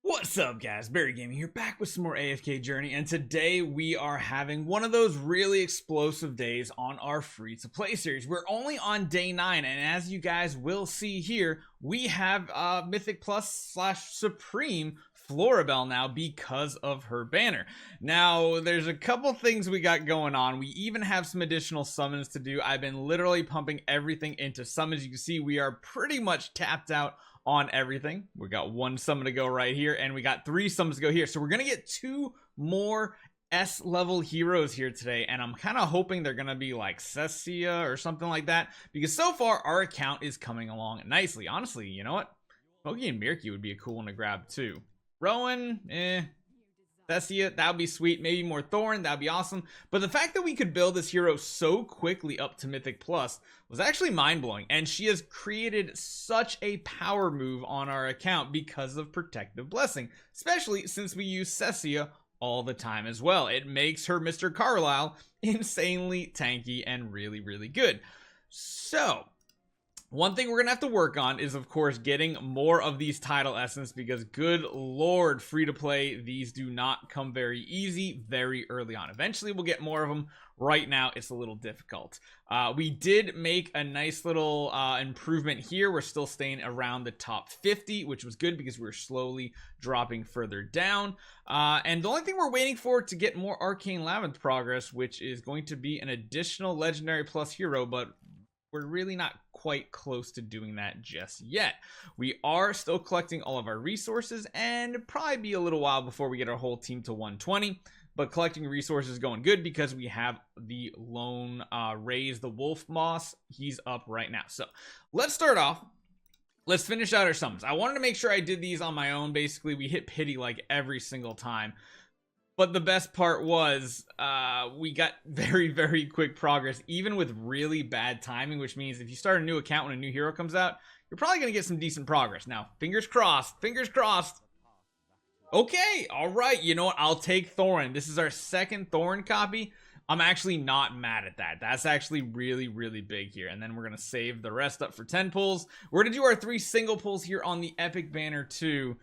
What's up, guys? Barry Gaming here, back with some more AFK Journey, and today we are having one of those really explosive days on our free-to-play series. We're only on day 9, and as you guys will see here, we have Mythic Plus / Supreme Florabelle now because of her banner. Now, there's a couple things we got going on. We even have some additional summons to do. I've been literally pumping everything into summons. You can see we are pretty much tapped out on everything. We got one summon to go right here, and we got 3 summons to go here. So we're gonna get 2 more S level heroes here today, and I'm kind of hoping they're gonna be like Cessia or something like that, because so far our account is coming along nicely. Honestly, you know what? Smokey and Mirky would be a cool one to grab too. Rowan, Cessia, that would be sweet. Maybe more Thorn, that would be awesome. But the fact that we could build this hero so quickly up to Mythic Plus was actually mind-blowing. And she has created such a power move on our account because of Protective Blessing, especially since we use Cessia all the time as well. It makes her Mr. Carlisle insanely tanky and really, really good. So one thing we're gonna have to work on is, of course, getting more of these title essence, because good lord, free to play, these do not come very easy very early on. Eventually we'll get more of them. Right now it's a little difficult. We did make a nice little improvement here. We're still staying around the top 50, which was good because we're slowly dropping further down. And the only thing we're waiting for to get more Arcane Labyrinth progress, which is going to be an additional Legendary Plus hero, but we're really not quite close to doing that just yet. We are still collecting all of our resources, and it'll probably be a little while before we get our whole team to 120. But collecting resources is going good because we have the lone raise the wolf moss. He's up right now. So let's start off. Let's finish out our summons. I wanted to make sure I did these on my own. Basically, we hit pity like every single time. But the best part was we got very, very quick progress, even with really bad timing, which means if you start a new account when a new hero comes out, you're probably going to get some decent progress. Now, fingers crossed, fingers crossed. Okay, all right, you know what? I'll take Thorin. This is our 2nd Thorin copy. I'm actually not mad at that. That's actually really, really big here. And then we're going to save the rest up for 10 pulls. We're going to do our 3 single pulls here on the Epic banner too.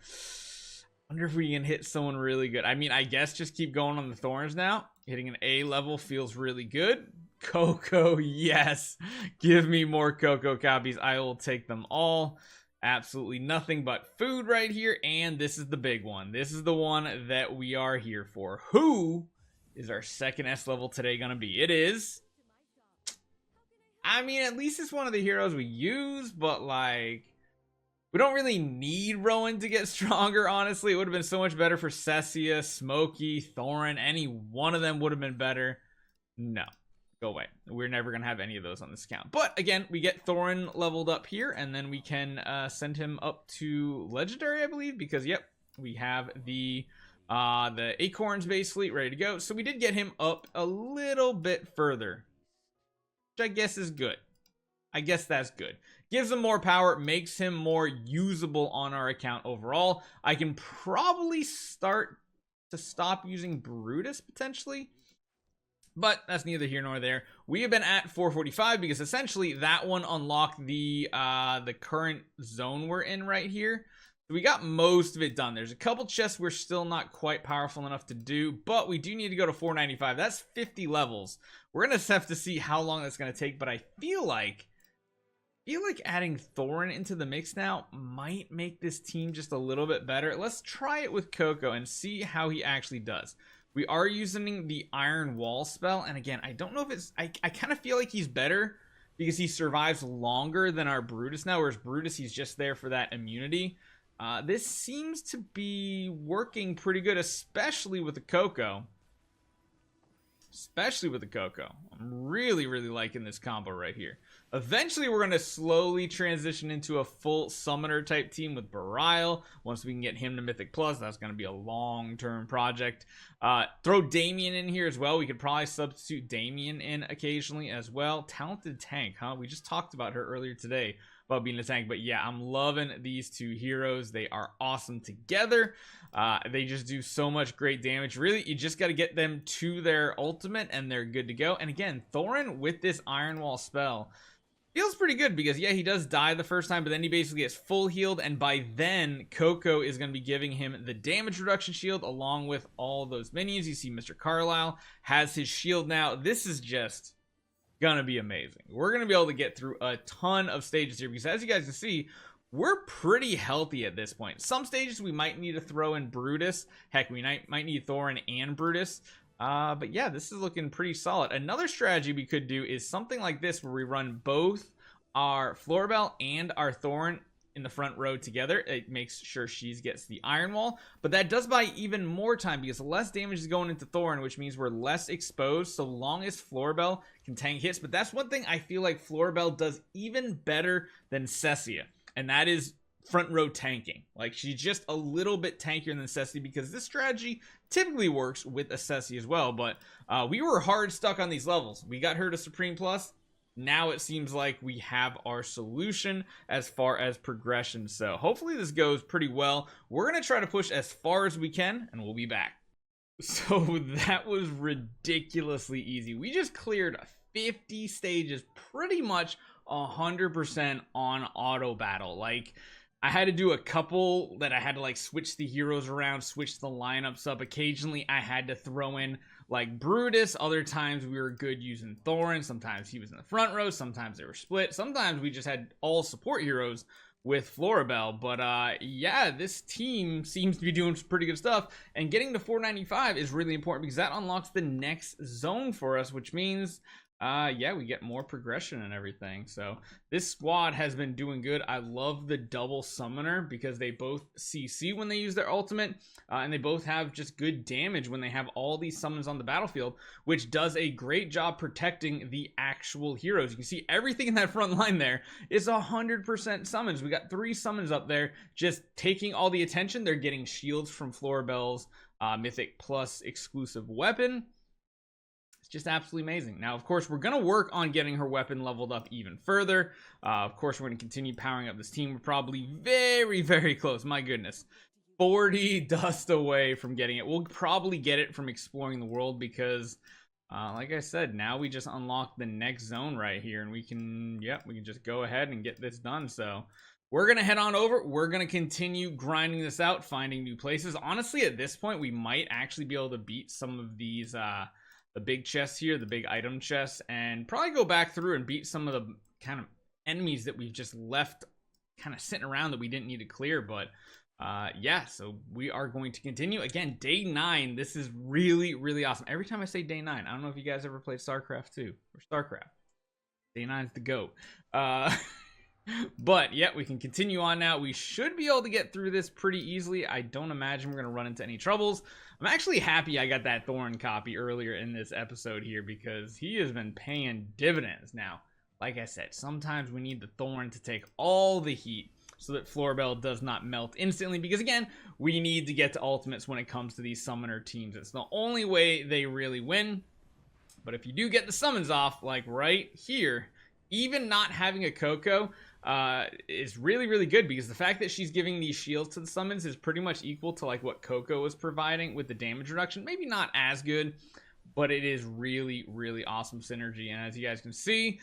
Wonder if we can hit someone really good. I mean, I guess just keep going on the Thorns now. Hitting an A level feels really good. Coco, yes. Give me more Coco copies. I will take them all. Absolutely nothing but food right here. And this is the big one. This is the one that we are here for. Who is our 2nd S level today going to be? It is. I mean, at least it's one of the heroes we use, but like, we don't really need Rowan to get stronger, honestly. It would have been so much better for Cessia, Smokey, Thorin. Any one of them would have been better. No. Go away. We're never going to have any of those on this account. But again, we get Thorin leveled up here, and then we can send him up to Legendary, I believe, because, yep, we have the Acorns basically ready to go. So we did get him up a little bit further, which I guess is good. I guess that's good. Gives him more power, makes him more usable on our account overall. I can probably start to stop using Brutus potentially, but that's neither here nor there. We have been at 445 because essentially that one unlocked the current zone we're in right here. We got most of it done. There's a couple chests we're still not quite powerful enough to do, but we do need to go to 495. That's 50 levels. We're gonna have to see how long that's gonna take, but I feel like adding Thorin into the mix now might make this team just a little bit better. Let's try it with Coco and see how he actually does. We are using the Iron Wall spell, and again, I don't know if it's... I kind of feel like he's better because he survives longer than our Brutus now, whereas Brutus, he's just there for that immunity. This seems to be working pretty good, especially with the Coco. Especially with the Coco. I'm really, really liking this combo right here. Eventually, we're going to slowly transition into a full summoner type team with Belial. Once we can get him to Mythic Plus, that's going to be a long-term project. Throw Damien in here as well. We could probably substitute Damien in occasionally as well. Talented tank, huh? We just talked about her earlier today about being a tank. But yeah, I'm loving these 2 heroes. They are awesome together. They just do so much great damage. Really, you just got to get them to their ultimate and they're good to go. And again, Thorin with this Iron Wall spell Feels pretty good because, yeah, he does die the first time, but then he basically gets full healed, and by then, Coco is going to be giving him the damage reduction shield along with all those minions. You see Mr. Carlisle has his shield now. This is just going to be amazing. We're going to be able to get through a ton of stages here because, as you guys can see, we're pretty healthy at this point. Some stages we might need to throw in Brutus. Heck, we might need Thorin and Brutus. But yeah, this is looking pretty solid. Another strategy we could do is something like this where we run both our Florabelle and our Thorin in the front row together. It makes sure she gets the Iron Wall, but that does buy even more time because less damage is going into Thorin, which means we're less exposed so long as Florabelle can tank hits. But that's one thing I feel like Florabelle does even better than Cecia, and that is front row tanking. Like, she's just a little bit tankier than Cecia because this strategy typically works with a Cecia as well. But we were hard stuck on these levels. We got her to Supreme Plus. Now it seems like we have our solution as far as progression. So hopefully this goes pretty well. We're going to try to push as far as we can, and we'll be back. So that was ridiculously easy. We just cleared 50 stages, pretty much 100% on auto battle. Like, I had to do a couple that I had to like switch the heroes around, switch the lineups up. Occasionally I had to throw in like Brutus. Other times we were good using Thorin. Sometimes he was in the front row. Sometimes they were split. Sometimes we just had all support heroes with Florabelle. But yeah, this team seems to be doing some pretty good stuff. And getting to 495 is really important because that unlocks the next zone for us, which means yeah, we get more progression and everything. So this squad has been doing good. I love the double summoner because they both CC when they use their ultimate, and they both have just good damage when they have all these summons on the battlefield, which does a great job protecting the actual heroes. You can see everything in that front line there is 100% summons. We got 3 summons up there just taking all the attention. They're getting shields from Florabelle's Mythic Plus exclusive weapon. Just absolutely amazing. Now, of course, we're going to work on getting her weapon leveled up even further. Of course, we're going to continue powering up this team. We're probably very, very close. My goodness. 40 dust away from getting it. We'll probably get it from exploring the world because, like I said, now we just unlock the next zone right here. And we can, yep, we can just go ahead and get this done. So we're going to head on over. We're going to continue grinding this out, finding new places. Honestly, at this point, we might actually be able to beat some of these, the big chests here, the big item chests, and probably go back through and beat some of the kind of enemies that we've just left kind of sitting around that we didn't need to clear. But yeah, so we are going to continue. Again, day 9, this is really, really awesome. Every time I say day 9, I don't know if you guys ever played StarCraft 2 or StarCraft. Day 9 is the GOAT. But yeah, we can continue on now. We should be able to get through this pretty easily. I don't imagine we're going to run into any troubles. I'm actually happy I got that Thorin copy earlier in this episode here because he has been paying dividends. Now, like I said, sometimes we need the Thorin to take all the heat so that Florabelle does not melt instantly because, again, we need to get to ultimates when it comes to these summoner teams. It's the only way they really win. But if you do get the summons off, like right here, even not having a Coco is really, really good because the fact that she's giving these shields to the summons is pretty much equal to like what Coco was providing with the damage reduction. Maybe not as good, but it is really, really awesome synergy. And as you guys can see,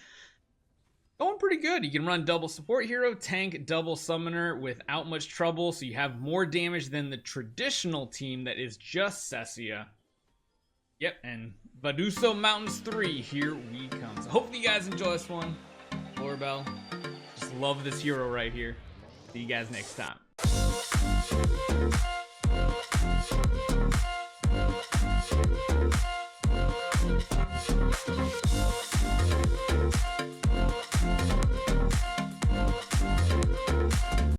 going pretty good. You can run double support hero, tank, double summoner without much trouble. So you have more damage than the traditional team that is just Cecia. Yep, and Vaduso Mountains 3, here we come. So hopefully you guys enjoy this one. Florabelle, just love this hero right here. See you guys next time.